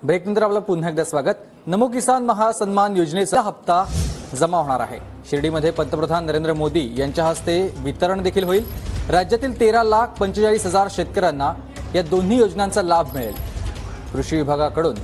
ब्रेकनंतर आपलं पुन्हा एकदा स्वागत। नमो किसान महासन्मान योजनेचा हप्ता जमा होणार आहे। शिर्डीमध्ये पंतप्रधान नरेंद्र मोदी यांच्या हस्ते वितरण देखील होईल। राज्यातील 13,45,000 शेतकऱ्यांना या दोन्ही योजनांचा लाभ मिळेल। कृषी विभागाकडून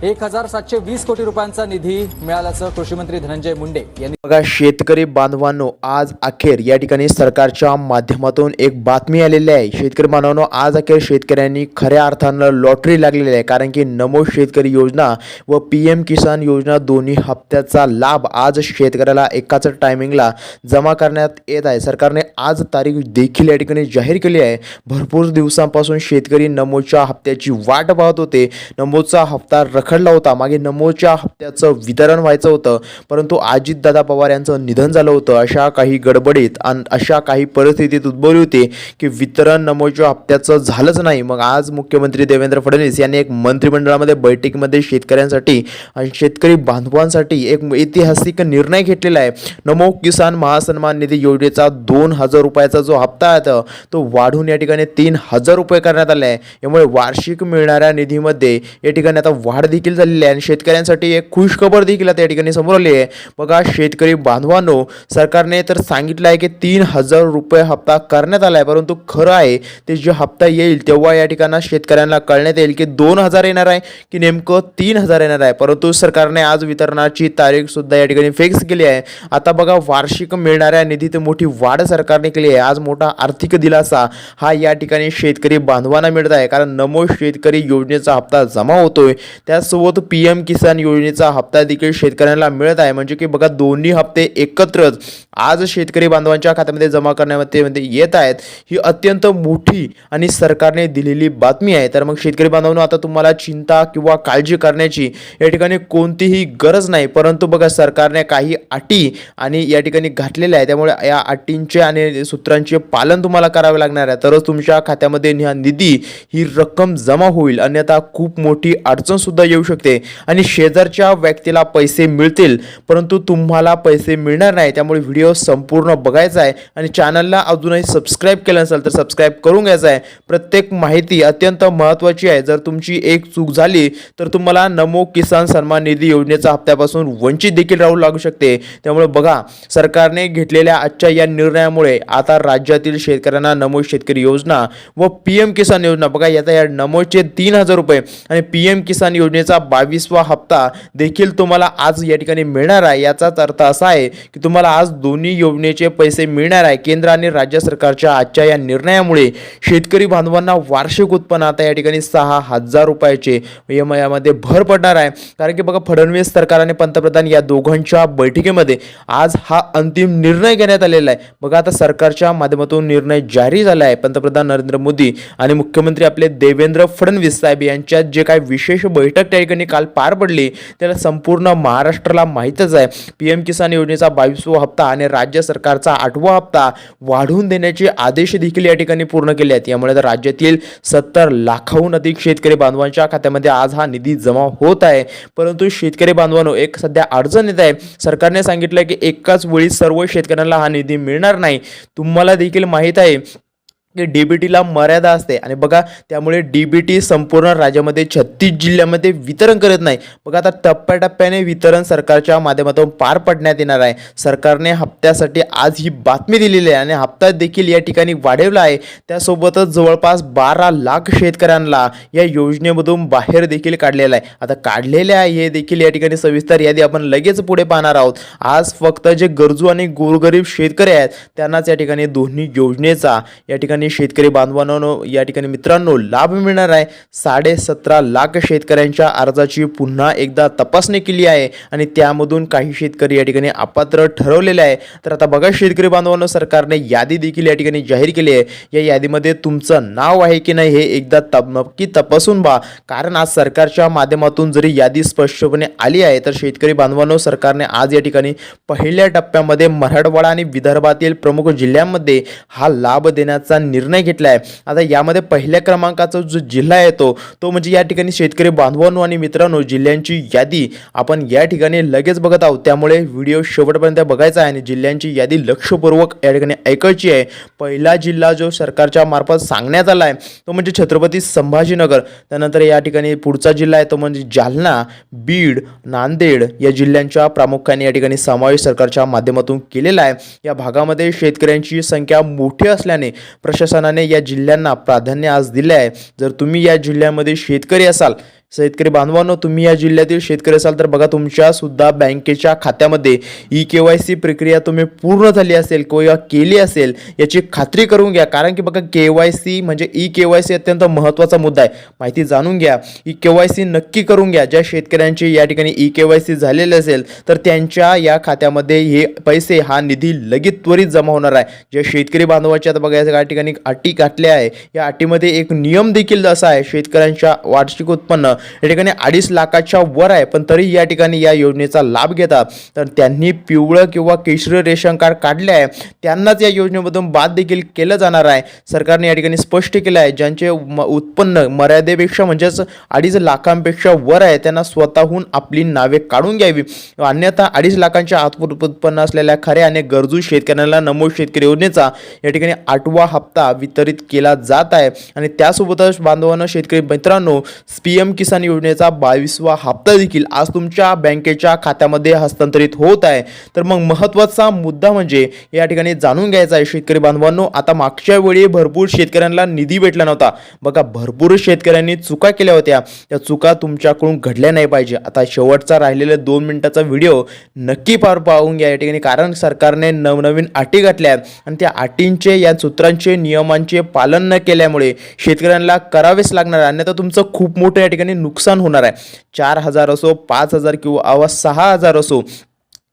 1,720 कोटी रुपयांचा निधी मिळाल्याचं कृषी मंत्री धनंजय मुंडे यांनी बघा, शेतकरी बांधवांनो, आज अखेर या ठिकाणी सरकारच्या माध्यमातून एक बातमी आलेली आहे। शेतकरी बांधवांनो, आज अखेर शेतकऱ्यांनी खऱ्या अर्थानं लॉटरी लागलेली आहे, कारण की नमो शेतकरी योजना व PM किसान योजना दोन्ही हप्त्याचा लाभ आज शेतकऱ्याला एकाच टायमिंगला जमा करण्यात येत आहे। सरकारने आज तारीख देखील या ठिकाणी जाहीर केली आहे। भरपूर दिवसांपासून शेतकरी नमोच्या हप्त्याची वाट पाहत होते। नमोचा हप्ता रखडला होता, मागे नमोच्या हप्त्याचं वितरण व्हायचं होतं, परंतु अजितदादा पवार यांचं निधन झालं होतं। अशा काही गडबडीत आणि अशा काही परिस्थितीत उद्भवली होती की वितरण नमोच्या हप्त्याचं झालंच नाही। मग आज मुख्यमंत्री देवेंद्र फडणवीस यांनी एक मंत्रिमंडळामध्ये बैठकीमध्ये शेतकऱ्यांसाठी आणि शेतकरी बांधवांसाठी एक ऐतिहासिक निर्णय घेतलेला आहे। नमो किसान महासन्मान निधी योजनेचा 2,000 रुपयाचा जो हप्ता आहे तो वाढून या ठिकाणी 3,000 रुपये करण्यात आला आहे। यामुळे वार्षिक मिळणाऱ्या निधीमध्ये या ठिकाणी आता वाढ देखील झालेली आहे आणि शेतकऱ्यांसाठी एक खुशखबर देखील आता या ठिकाणी समोर आली आहे। बघा, शेतकरी बांधवांनो, सरकारने तर सांगितलं आहे की 3,000 रुपये हप्ता करण्यात आला आहे, परंतु खरं आहे ते जे हप्ता येईल तेव्हा या ठिकाणी शेतकऱ्यांना कळण्यात येईल की 2,000 येणार आहे की नेमकं 3,000 येणार आहे। परंतु सरकारने आज वितरणाची तारीख सुद्धा या ठिकाणी फिक्स केली आहे। आता बघा, वार्षिक मिळणाऱ्या निधीत मोठी वाढ सरकारने केली आहे। आज मोठा आर्थिक दिलासा हा या ठिकाणी शेतकरी बांधवांना मिळत आहे, कारण नमो शेतकरी योजनेचा हप्ता जमा होतोय, त्यासोबत PM किसान योजनेचा हप्ता देखील शेतकऱ्यांना मिळत आहे। म्हणजे की बघा, दोन्ही हप्ते एकत्रच आज शेतकरी बांधवांच्या खात्यामध्ये जमा करण्यामध्ये येत आहेत। ही अत्यंत मोठी आणि सरकारने दिलेली बातमी आहे। तर मग शेतकरी बांधवांनो, आता तुम्हाला चिंता किंवा काळजी करण्याची या ठिकाणी कोणतीही गरज नाही, परंतु बघा, सरकारने काही अटी आणि या ठिकाणी घातलेल्या आहे, त्यामुळे या अटींचे आणि सूत्रांचे पालन तुम्हाला करावे लागणार आहे, तरच तुमच्या खात्यामध्ये निधी ही रक्कम जमा होईल। अन्यथा खूप मोठी अडचण सुद्धा येऊ शकते आणि शेजारच्या व्यक्तीला पैसे मिळतील परंतु तुम्हाला पैसे मिळणार नाही। त्यामुळे व्हिडिओ संपूर्ण बघायचा आहे आणि चॅनलला अजूनही सबस्क्राइब केलं नसेल तर सबस्क्राइब करून घ्यायचं आहे। प्रत्येक माहिती अत्यंत महत्त्वाची आहे। जर तुमची एक चूक झाली तर तुम्हाला नमो किसान सन्मान निधी योजनेचा हप्त्यापासून वंचित देखील राहू लागू शकते। त्यामुळे बघा, सरकारने घेतलेल्या आजच्या या निर्णयामुळे आता राज्यातील शेतकऱ्यांना नमो शेतकरी योजना व PM किसान योजना, बघा, याचा या नमोचे 3,000 रुपये आणि PM किसान योजनेचा 22वा हप्ता देखील तुम्हाला आज या ठिकाणी मिळणार आहे। याचाच अर्थ असा आहे की तुम्हाला आज दोन्ही योजनेचे पैसे मिळणार आहे। केंद्र आणि राज्य सरकारच्या आजच्या या निर्णयामुळे शेतकरी बांधवांना वार्षिक उत्पन्न आता या ठिकाणी 6,000 रुपयाचे यामध्ये भर पडणार आहे। कारण की बघा, फडणवीस सरकार आणि पंतप्रधान या दोघांच्या बैठकीमध्ये आज हा अंतिम निर्णय घेण्यात आलेला आहे। बघा, आता सरकारच्या माध्यमातून निर्णय जारी झाला आहे। पंतप्रधान नरेंद्र मोदी आणि मुख्यमंत्री आपले देवेंद्र फडणवीस साहेब यांच्यात जे काही विशेष बैठक त्या ठिकाणी काल पार पडली त्याला संपूर्ण महाराष्ट्राला माहीतच आहे। PM किसान योजनेचा 22वा हप्ता आणि राज्य सरकारचा 8वा हप्ता वाढवून देण्याचे आदेश देखील या ठिकाणी पूर्ण केले आहेत। यामुळे राज्यातील 70 लाखाहून अधिक शेतकरी बांधवांच्या खात्यामध्ये आज हा निधी जमा होत आहे। परंतु शेतकरी बांधवांनो, एक सध्या अडचण येत आहे। सरकारने सांगितलं की एकाच वेळी सर्व शेतकऱ्यांना हा निधी मिळणार नाही। तुम्हाला देखील माहीत आहे की DBTला मर्यादा असते आणि बघा, त्यामुळे DBT संपूर्ण राज्यामध्ये 36 जिल्ह्यामध्ये वितरण करत नाही। बघा, आता टप्प्याटप्प्याने वितरण सरकारच्या माध्यमातून पार पडण्यात येणार आहे। सरकारने हप्त्यासाठी आज ही बातमी दिलेली आहे आणि हप्ता देखील या ठिकाणी वाढवला आहे। त्यासोबतच जवळपास 12 लाख शेतकऱ्यांना या योजनेमधून बाहेर देखील काढलेला आहे। आता काढलेले आहे हे देखील या ठिकाणी सविस्तर यादी आपण लगेच पुढे पाहणार आहोत। आज फक्त जे गरजू आणि गोरगरीब शेतकरी आहेत त्यांनाच या ठिकाणी दोन्ही योजनेचा या ठिकाणी शेतकरी बांधवांनो या ठिकाणी मित्रांनो लाभ मिळणार आहे। 17.5 लाख शेतकऱ्यांच्या अर्जाची पुन्हा एकदा तपासणी केली आहे आणि त्यामधून काही शेतकरी या ठिकाणी अपात्र ठरवलेले आहे। तर आता बघा, शेतकरी बांधवांनो, सरकारने यादी देखील या ठिकाणी जाहीर केली आहे। या यादीमध्ये तुमचं नाव आहे की नाही हे एकदा नक्की तपासून पहा, कारण आज सरकारच्या माध्यमातून जरी यादी स्पष्टपणे आली आहे तर शेतकरी बांधवांनो, सरकारने आज या ठिकाणी पहिल्या टप्प्यामध्ये मराठवाडा आणि विदर्भातील प्रमुख जिल्ह्यांमध्ये हा लाभ देण्याचा निर्णय घेतला आहे. आता यामध्ये पहिल्या क्रमांकाचा जो जिल्हा येतो तो म्हणजे या ठिकाणी शेतकरी बांधवांनो आणि मित्रांनो जिल्ह्यांची यादी आपण या ठिकाणी लगेच बघत आहोत. त्यामुळे व्हिडिओ शेवटपर्यंत बघायचा आहे आणि जिल्ह्यांची यादी लक्षपूर्वक या ठिकाणी ऐकायची आहे. पहिला जिल्हा जो सरकारच्या मार्फत सांगण्यात आला आहे तो म्हणजे छत्रपती संभाजीनगर. त्यानंतर या ठिकाणी पुढचा जिल्हा आहे तो म्हणजे जालना, बीड, नांदेड या जिल्ह्यांच्या प्रामुख्याने या ठिकाणी समावेश सरकारच्या माध्यमातून केलेला आहे. या भागामध्ये शेतकऱ्यांची संख्या मोठी असल्याने प्रशासनाने या जिल्ह्यांना प्राधान्य आज दिले आहे. जर तुम्ही या जिल्ह्यामध्ये शेतकरी असाल, शेतकरी बांधवांनो तुम्ही या जिल्ह्यातील शेतकरी असाल तर बघा तुमच्या सुद्धा बँकेच्या खात्यामध्ये KYC प्रक्रिया तुम्ही पूर्ण झाली असेल किंवा केली असेल याची खात्री करून घ्या. कारण की बघा KYC म्हणजे KYC अत्यंत महत्त्वाचा मुद्दा आहे. माहिती जाणून घ्या. KYC नक्की करून घ्या. ज्या शेतकऱ्यांची या ठिकाणी KYC झालेले असेल तर त्यांच्या या खात्यामध्ये हे पैसे हा निधी लगेच त्वरित जमा होणार आहे. ज्या शेतकरी बांधवाच्या आता बघा या ठिकाणी अटी घातल्या आहे. या अटीमध्ये एक नियम देखील असा आहे शेतकऱ्यांच्या वार्षिक उत्पन्न या ठिकाणी 2.5 लाखाच्या वर आहे पण तरी या ठिकाणी या योजनेचा लाभ घेतात तर त्यांनी पिवळं किंवा केशरी रेशन कार्ड काढले आहे त्यांनाच या योजनेमधून बाद देखील केलं जाणार आहे. सरकारने या ठिकाणी स्पष्ट केलं आहे ज्यांचे उत्पन्न मर्यादेपेक्षा म्हणजेच 2.5 लाखांपेक्षा वर आहे त्यांना स्वतःहून आपली नावे काढून घ्यावी. अन्यथा 2.5 लाखांच्या आत उत्पन्न असलेल्या खऱ्या आणि गरजू शेतकऱ्यांना नमो शेतकरी योजनेचा या ठिकाणी 8वा हप्ता वितरित केला जात आहे. आणि त्यासोबतच बांधवांनो शेतकरी मित्रांनो PM किसान योजनेचा 22वा हप्ता देखील आज तुमच्या बँकेच्या खात्यामध्ये हस्तांतरित होत आहे. तर मग महत्त्वाचा मुद्दा म्हणजे या ठिकाणी जाणून घ्यायचा आहे शेतकरी बांधवांनो. आता मागच्या वेळी भरपूर शेतकऱ्यांना निधी भेटला नव्हता. बघा भरपूर शेतकऱ्यांनी चुका केल्या होत्या. त्या चुका तुमच्याकडून घडल्या नाही पाहिजे. आता शेवटचा राहिलेला 2 मिनिटाचा व्हिडिओ नक्की पाहून घ्या या ठिकाणी. कारण सरकारने नवनवीन अटी घातल्या आणि त्या अटींचे या सूत्रांचे नियमांचे पालन न केल्यामुळे शेतकऱ्यांना करावेच लागणार आहे. अन्यथा तुमचं खूप मोठं या ठिकाणी नुकसान होणार आहे. 4,000 असो 5,000 किंवा 6,000 असो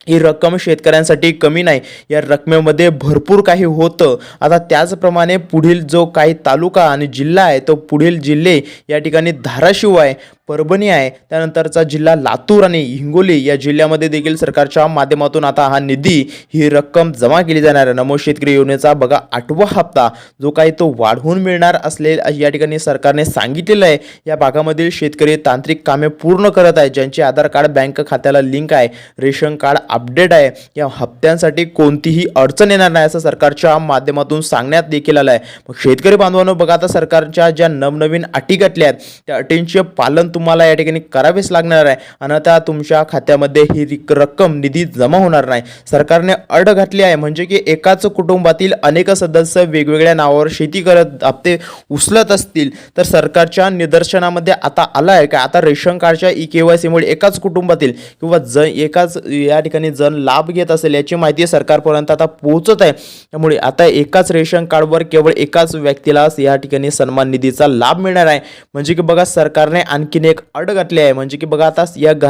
ही रक्कम शेतकऱ्यांसाठी कमी नाही. या रकमेमध्ये भरपूर काही होतं. आता त्याचप्रमाणे पुढील जो काही तालुका आणि जिल्हा आहे तो पुढील जिल्हे या ठिकाणी धाराशिव आहे, परभणी आहे, त्यानंतरचा जिल्हा लातूर आणि हिंगोली या जिल्ह्यामध्ये देखील सरकारच्या माध्यमातून आता हा निधी ही रक्कम जमा केली जाणार आहे. नमो शेतकरी योजनेचा बघा 8वा हप्ता जो काही तो वाढवून मिळणार असले या ठिकाणी सरकारने सांगितलेलं आहे. या भागामधील शेतकरी तांत्रिक कामे पूर्ण करत आहेत. ज्यांचे आधार कार्ड बँक खात्याला लिंक आहे, रेशन कार्ड अपडेट आहे, या हप्त्यांसाठी कोणतीही अडचण येणार नाही असं सरकारच्या माध्यमातून सांगण्यात देखील आलं आहे. मग शेतकरी बांधवांनो बघा आता सरकारच्या ज्या नवनवीन अटी घातल्या आहेत त्या अटींचे पालन तुम्हाला या ठिकाणी करावेच लागणार आहे. अन्यथा तुमच्या खात्यामध्ये ही रक्कम निधी जमा होणार नाही. सरकारने अट घातली आहे म्हणजे की एकाच कुटुंबातील अनेक सदस्य वेगवेगळ्या नावावर शेती करत हप्ते उचलत असतील तर सरकारच्या निदर्शनामध्ये आता आला आहे का आता रेशन कार्डच्या KYC मुळे एकाच कुटुंबातील किंवा एकाच या ठिकाणी जण लाभ घेत असेल याची माहिती सरकारपर्यंत आता पोहोचत आहे. त्यामुळे आता एकाच रेशन कार्डवर केवळ एकाच व्यक्तीला या ठिकाणी सन्मान निधीचा लाभ मिळणार आहे. म्हणजे की बघा सरकारने आणखीन एक अट घातली आहे. म्हणजे की बघा आता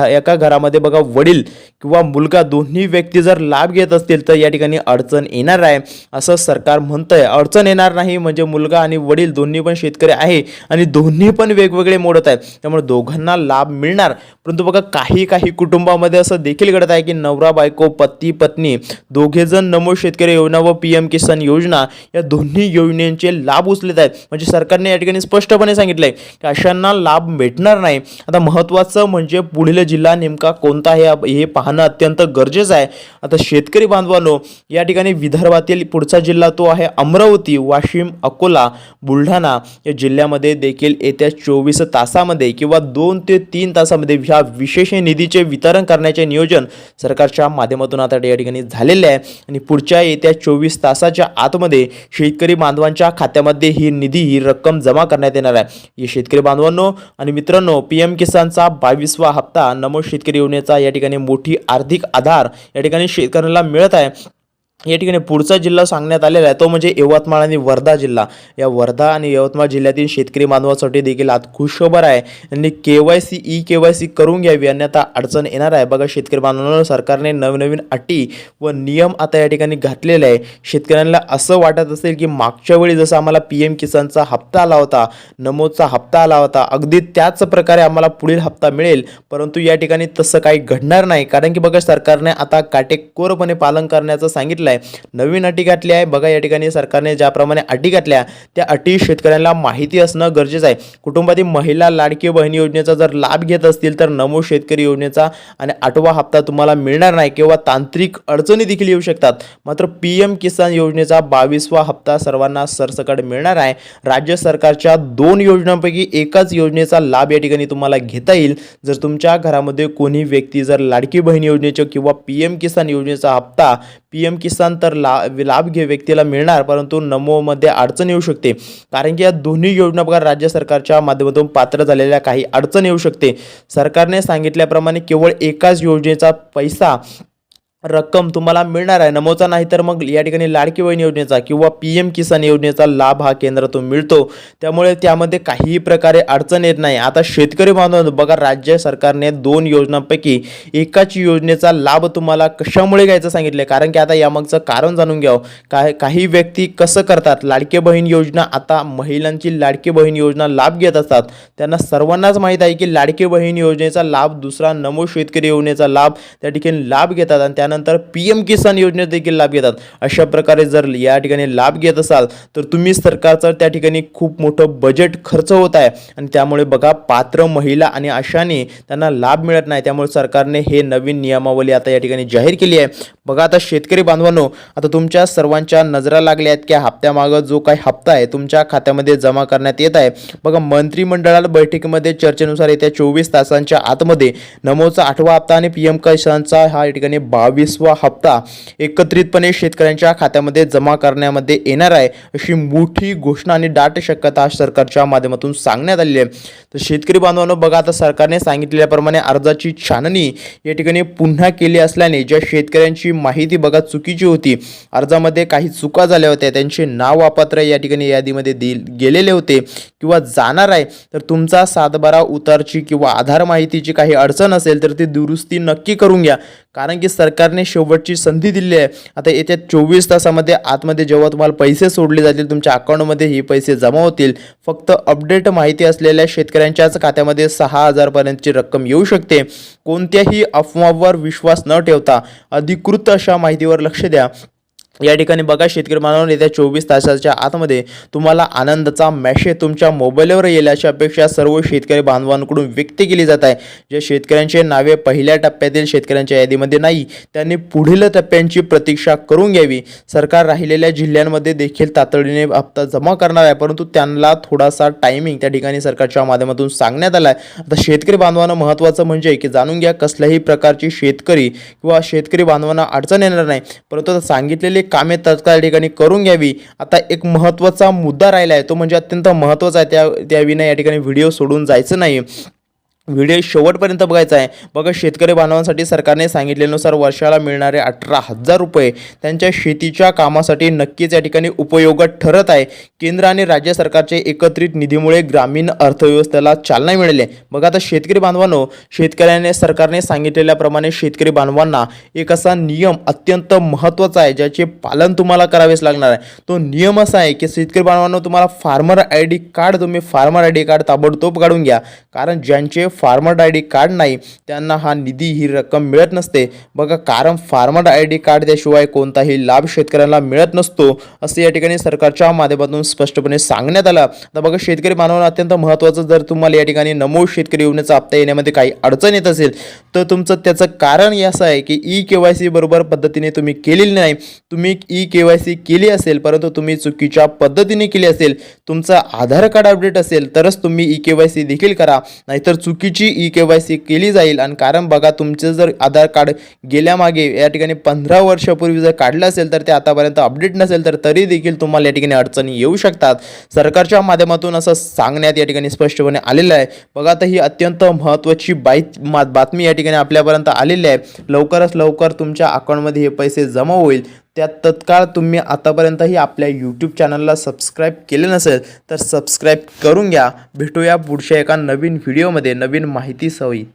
एका घरामध्ये बघा वडील किंवा मुलगा दोन्ही व्यक्ती जर लाभ घेत असतील तर या ठिकाणी अडचण येणार आहे असं सरकार म्हणतंय. अडचण येणार नाही म्हणजे मुलगा आणि वडील दोन्ही पण शेतकरी आहे आणि दोन्ही पण वेगवेगळे मोडत आहेत त्यामुळे दोघांना लाभ मिळणार. परंतु बघा काही कुटुंबामध्ये असं देखील घडत आहे की नवरा बायको पती पत्नी दोघे जण नमो शेतकरी योजना व PM किसान योजना या दोन्ही योजनेचे लाभ उचलत आहेत. म्हणजे सरकारने या ठिकाणी स्पष्टपणे सांगितलंय की अशांना लाभ भेटणार नाही. आता महत्त्वाचं म्हणजे पुढील जिल्हा नेमका कोणता आहे हे पाहणं अत्यंत गरजेचं आहे. आता शेतकरी बांधवांनो या ठिकाणी विदर्भातील पुढचा जिल्हा तो आहे अमरावती, वाशिम, अकोला, बुलढाणा या जिल्ह्यामध्ये देखील येत्या 24 तासामध्ये किंवा 2 ते 3 तासामध्ये ह्या विशेष निधीचे वितरण करण्याचे नियोजन सरकारच्या माध्यमातून आता या ठिकाणी झालेले आहे. आणि पुढच्या येत्या 24 तासाच्या आतमध्ये शेतकरी बांधवांच्या खात्यामध्ये ही रक्कम जमा करण्यात येणार आहे. हे शेतकरी बांधवांनो आणि मित्रांनो PM किसानचा 22वा हप्ता नमो शेतकरी योजनेचा या ठिकाणी मोठी आर्थिक आधार या ठिकाणी शेतकऱ्यांना मिळत आहे. या ठिकाणी पुढचा जिल्हा सांगण्यात आलेला आहे तो म्हणजे यवतमाळ आणि वर्धा जिल्हा. या वर्धा आणि यवतमाळ जिल्ह्यातील शेतकरी बांधवांसाठी देखील आज खुशखबर आहे. यांनी KYC करून घ्यावी अन्यथा अडचण येणार आहे. बघा शेतकरी बांधवांनो सरकारने नवनवीन अटी व नियम आता या ठिकाणी घातलेले आहे. शेतकऱ्यांना असं वाटत असेल की मागच्या वेळी जसं आम्हाला PM किसानचा हप्ता आला होता, नमोचा हप्ता आला होता, अगदी त्याच प्रकारे आम्हाला पुढील हप्ता मिळेल. परंतु या ठिकाणी तसं काही घडणार नाही. कारण की बघा सरकारने आता काटेकोरपणे पालन करण्याचं सांगितलं. आहे. नवीन अटी घातली आहे. बघा या ठिकाणी सरकारने ज्याप्रमाणे अटी घातल्या त्या अटी शेतकऱ्यांना माहिती असणं गरजेचं आहे. कुटुंबातील महिला लाडकी बहीण योजनेचा जर लाभ घेत असतील तर नमो शेतकरी योजनेचा आणि 8वा हप्ता तुम्हाला मिळणार नाही किंवा तांत्रिक अडचणी देखील येऊ शकतात. मात्र PM किसान योजनेचा 22वा हप्ता सर्वांना सरसकट मिळणार आहे. राज्य सरकारच्या 2 योजनांपैकी एकाच योजनेचा लाभ या ठिकाणी तुम्हाला घेता येईल. जर तुमच्या घरामध्ये कोणी व्यक्ती जर लाडकी बहीण योजनेचा किंवा PM किसान योजनेचा हप्ता PM किसान तर लाभ व्यक्तीला मिळणार, परंतु नमोमध्ये अडचण येऊ शकते. कारण की या दोन्ही योजना बघा राज्य सरकारच्या माध्यमातून पात्र झालेल्या काही अडचण येऊ शकते. सरकारने सांगितल्याप्रमाणे केवळ एकाच योजनेचा पैसा रक्कम तुम्हाला मिळणार आहे, नमोचा नाही. तर मग या ठिकाणी लाडकी बहीण योजनेचा किंवा PM किसान योजनेचा लाभ हा केंद्रातून मिळतो. त्यामुळे त्यामध्ये काहीही प्रकारे अडचण येत नाही. आता शेतकरी बांधव बघा, राज्य सरकारने 2 योजनांपैकी एकाच योजनेचा लाभ तुम्हाला कशामुळे घ्यायचं सांगितले. कारण की आता यामागचं कारण जाणून घ्यावं. काही व्यक्ती कसं करतात, लाडकी बहीण योजना, आता महिलांची लाडकी बहीण योजना लाभ घेत असतात. त्यांना सर्वांनाच माहीत आहे की लाडकी बहीण योजनेचा लाभ दुसरा नमो शेतकरी योजनेचा लाभ त्या ठिकाणी लाभ घेतात आणि त्यानंतर PM किसान योजनेत देखील लाभ घेतात. अशा प्रकारे जर या ठिकाणी लाभ घेत असाल तर तुम्ही सरकारचं त्या ठिकाणी खूप मोठं बजेट खर्च होत आहे आणि त्यामुळे बघा पात्र महिला आणि अशाने त्यांना लाभ मिळत नाही. त्यामुळे सरकारने हे नवीन नियमावली आता या ठिकाणी जाहीर केली आहे. बघा आता शेतकरी बांधवांनो, आता तुमच्या सर्वांच्या नजरा लागल्या आहेत की हप्त्यामागं जो काही हप्ता आहे तुमच्या खात्यामध्ये जमा करण्यात येत आहे. बघा मंत्रिमंडळाला बैठकीमध्ये चर्चेनुसार येत्या 24 तासांच्या आतमध्ये नमोचा 8वा हप्ता आणि PM किसानचा हा या ठिकाणी 22वा हप्ता एकत्रितपणे शेतकऱ्यांच्या खात्यामध्ये जमा करण्यामध्ये येणार आहे, अशी मोठी घोषणा आणि दाट शक्यता सरकारच्या माध्यमातून सांगण्यात आली आहे. तर शेतकरी बांधवांनो बघा, आता सरकारने सांगितलेल्याप्रमाणे अर्जाची छाननी या ठिकाणी पुन्हा केली असल्याने ज्या शेतकऱ्यांची माहिती बघा चुकीची होती, अर्जामध्ये काही चुका झाल्या होत्या, त्यांचे नाव अपात्र या ठिकाणी यादीमध्ये गेलेले होते किंवा जाणार आहे, तर तुमचा 7/12 उतारची किंवा आधार माहितीची काही अडचण असेल तर ती दुरुस्ती नक्की करून घ्या. कारण की सरकारने शेवटची संधी दिली आहे. आता येत्या 24 तासामध्ये आतमध्ये जेव्हा तुम्हाला पैसे सोडले जातील तुमच्या अकाउंटमध्ये हे पैसे जमा होतील. फक्त अपडेट माहिती असलेल्या शेतकऱ्यांच्याच खात्यामध्ये 6,000 पर्यंतची रक्कम येऊ शकते. कोणत्याही अफवावर विश्वास न ठेवता अधिकृत अशा माहितीवर लक्ष द्या. या ठिकाणी बघा शेतकरी बांधवांनो, येत्या 24 तासाच्या आतमध्ये तुम्हाला आनंदाचा मेसेज तुमच्या मोबाईलवर येईल अशी अपेक्षा सर्व शेतकरी बांधवांकडून व्यक्त केली जात आहे. जे शेतकऱ्यांचे नावे पहिल्या टप्प्यातील शेतकऱ्यांच्या यादीमध्ये नाही त्यांनी पुढील टप्प्यांची प्रतीक्षा करून घ्यावी. सरकार राहिलेल्या जिल्ह्यांमध्ये देखील तातडीने हप्ता जमा करणार आहे, परंतु त्यांना थोडासा टायमिंग त्या ठिकाणी सरकारच्या माध्यमातून सांगण्यात आला आहे. आता शेतकरी बांधवांना महत्त्वाचं म्हणजे की जाणून घ्या कसल्याही प्रकारची शेतकरी किंवा शेतकरी बांधवांना अडचण येणार नाही, परंतु सांगितलेले कामे तत्काळ ठिकाणी करून घ्यावी. आता एक महत्त्वाचा मुद्दा राहिला आहे, तो म्हणजे अत्यंत महत्त्वाचा आहे. त्याविना या ठिकाणी व्हिडिओ सोडून जायचं नाही. व्हिडिओ शेवटपर्यंत बघायचा आहे. बघा शेतकरी बांधवांसाठी सरकारने सांगितल्यानुसार वर्षाला मिळणारे 18,000 रुपये त्यांच्या शेतीच्या कामासाठी नक्कीच या ठिकाणी उपयोगात ठरत आहे. केंद्र आणि राज्य सरकारचे एकत्रित निधीमुळे ग्रामीण अर्थव्यवस्थेला चालना मिळाली. बघा आता शेतकरी बांधवांनो, सरकारने सांगितलेल्याप्रमाणे शेतकरी बांधवांना एक असा नियम अत्यंत महत्त्वाचा आहे ज्याचे पालन तुम्हाला करावेच लागणार आहे. तो नियम असा आहे की शेतकरी बांधवांनो, तुम्हाला फार्मर ID कार्ड ताबडतोब काढून घ्या. कारण ज्यांचे फार्मर ID कार्ड नाही त्यांना हा निधी ही रक्कम मिळत नसते. बघा कारण फार्मर ID कार्ड त्याशिवाय कोणताही लाभ शेतकऱ्यांना मिळत नसतो असे या ठिकाणी सरकारच्या माध्यमातून स्पष्टपणे सांगण्यात आलं. आता बघा शेतकरी बांधवांना अत्यंत महत्त्वाचं, जर तुम्हाला या ठिकाणी नमो शेतकरी योजनेचा हप्ता येण्यामध्ये काही अडचण येत असेल तर त्याचं कारण असं आहे की EKYC बरोबर पद्धतीने तुम्ही केलेली नाही. तुम्ही EKYC केली असेल परंतु तुम्ही चुकीच्या पद्धतीने केली असेल, तुमचं आधार कार्ड अपडेट असेल तरच तुम्ही EKYC देखील करा, नाहीतर चुकीची EKYC केली जाईल. आणि कारण बघा तुमचं जर आधार कार्ड गेल्या मागे या ठिकाणी 15 वर्षापूर्वी जर काढलं असेल तर ते आतापर्यंत अपडेट नसेल तर तरी देखील तुम्हाला या ठिकाणी अडचणी येऊ शकतात. सरकारच्या माध्यमातून असं सांगण्यात या ठिकाणी स्पष्टपणे आलेलं आहे. बघा आता ही अत्यंत महत्त्वाची बातमी या ठिकाणी आपल्यापर्यंत आलेली आहे. लवकरच लवकर तुमच्या अकाउंटमध्ये हे पैसे जमा होईल. त्यात तत्काळ तुम्ही आतापर्यंतही आपल्या YouTube चॅनलला सबस्क्राईब केले नसेल तर सबस्क्राईब करून घ्या. भेटूया पुढच्या एका नवीन व्हिडिओमध्ये नवीन माहिती सहित.